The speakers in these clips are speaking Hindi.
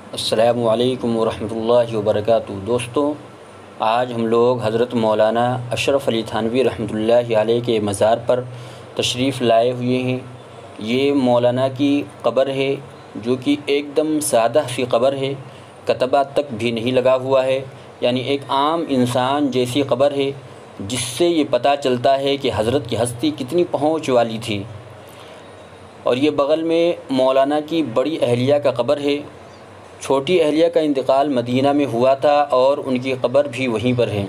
अस्सलामु अलैकुम वरहमतुल्लाहि वबरकातुहू। दोस्तों, आज हम लोग हज़रत मौलाना अशरफ़ अली थानवी रहमतुल्लाहि अलैह के मज़ार पर तशरीफ़ लाए हुए हैं। ये मौलाना की क़ब्र है, जो कि एकदम सादा सी क़ब्र है, कतबा तक भी नहीं लगा हुआ है, यानी एक आम इंसान जैसी क़ब्र है, जिससे ये पता चलता है कि हज़रत की हस्ती कितनी पहुँच वाली थी। और ये बग़ल में मौलाना की बड़ी अहलिया का क़ब्र है। छोटी अहलिया का इंतकाल मदीना में हुआ था और उनकी क़ब्र भी वहीं पर है।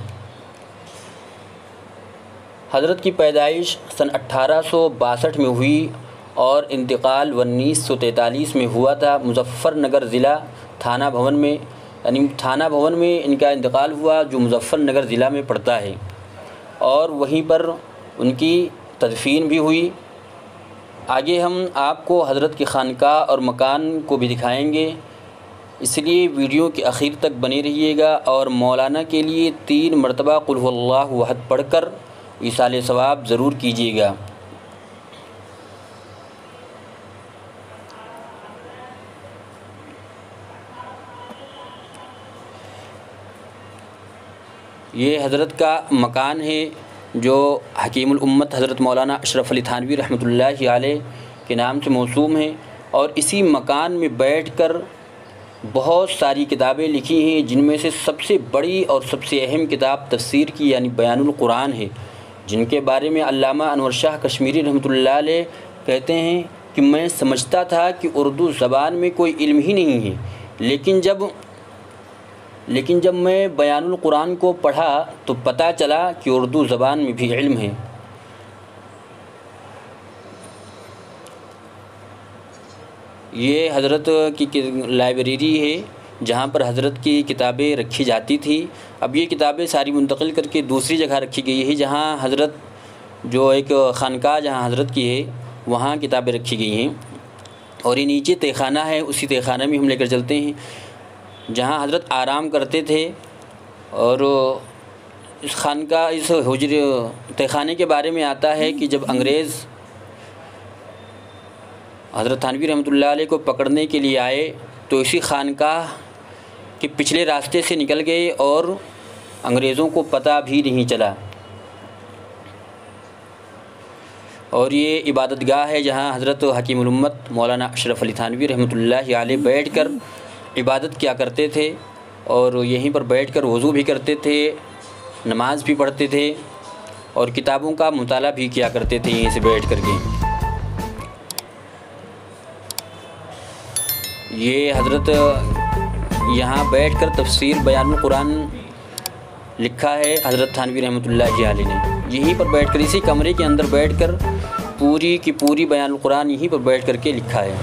हज़रत की पैदाइश सन 1862 में हुई और इंतकाल 1943 में हुआ था। मुज़फ़्फ़रनगर ज़िला थाना भवन में, यानी थाना भवन में इनका इंतकाल हुआ, जो मुज़फ़्फ़रनगर ज़िला में पड़ता है, और वहीं पर उनकी तदफ़ीन भी हुई। आगे हम आपको हज़रत की खानकाह और मकान को भी दिखाएंगे, इसलिए वीडियो के आखिर तक बने रहिएगा। और मौलाना के लिए 3 मरतबा कुल हुवल्लाहु अहद पढ़कर ईसाले सवाब ज़रूर कीजिएगा। ये हज़रत का मकान है, जो हकीमुल उम्मत हज़रत मौलाना अशरफ़ अली थानवी रहमतुल्लाहि अलैह के नाम से मौसूम है। और इसी मकान में बैठकर बहुत सारी किताबें लिखी हैं, जिनमें से सबसे बड़ी और सबसे अहम किताब तफ़सीर की यानी बयानुल कुरान है, जिनके बारे में अल्लामा अनवर शाह कश्मीरी रहमतुल्लाह अलैह कहते हैं कि मैं समझता था कि उर्दू ज़बान में कोई इल्म ही नहीं है, लेकिन जब मैं बयानुल कुरान को पढ़ा तो पता चला कि उर्दू ज़बान में भी इल्म है। ये हज़रत की लाइब्रेरी है, जहाँ पर हज़रत की किताबें रखी जाती थी। अब ये किताबें सारी मुंतकिल करके दूसरी जगह रखी गई है, जहाँ हज़रत जो एक खानकाह जहाँ हज़रत की है, वहाँ किताबें रखी गई हैं। और ये नीचे तहखाना है, उसी तहखाना में हम लेकर चलते हैं जहाँ हज़रत आराम करते थे। और इस खानकाह, इस हुजरे तहखाने के बारे में आता है कि जब अंग्रेज़ हज़रत थानवी रहमतुल्लाह अलैह को पकड़ने के लिए आए तो इसी खानकाह के पिछले रास्ते से निकल गए और अंग्रेज़ों को पता भी नहीं चला। और ये इबादतगाह है, जहाँ हज़रत हकीमुल उम्मत मौलाना अशरफ़ अली थानवी रहमतुल्लाहि अलैह बैठकर इबादत किया करते थे, और यहीं पर बैठकर वज़ू भी करते थे, नमाज़ भी पढ़ते थे, और किताबों का मुताला भी किया करते थे यहीं से बैठ कर के। ये हज़रत यहाँ बैठकर तफ़सीर बयानुल कुरान लिखा है हज़रत थानवी रहमतुल्लाहि अलैह ने। यहीं पर बैठकर, इसी कमरे के अंदर बैठकर पूरी की पूरी बयानुल कुरान यहीं पर बैठ कर के लिखा है।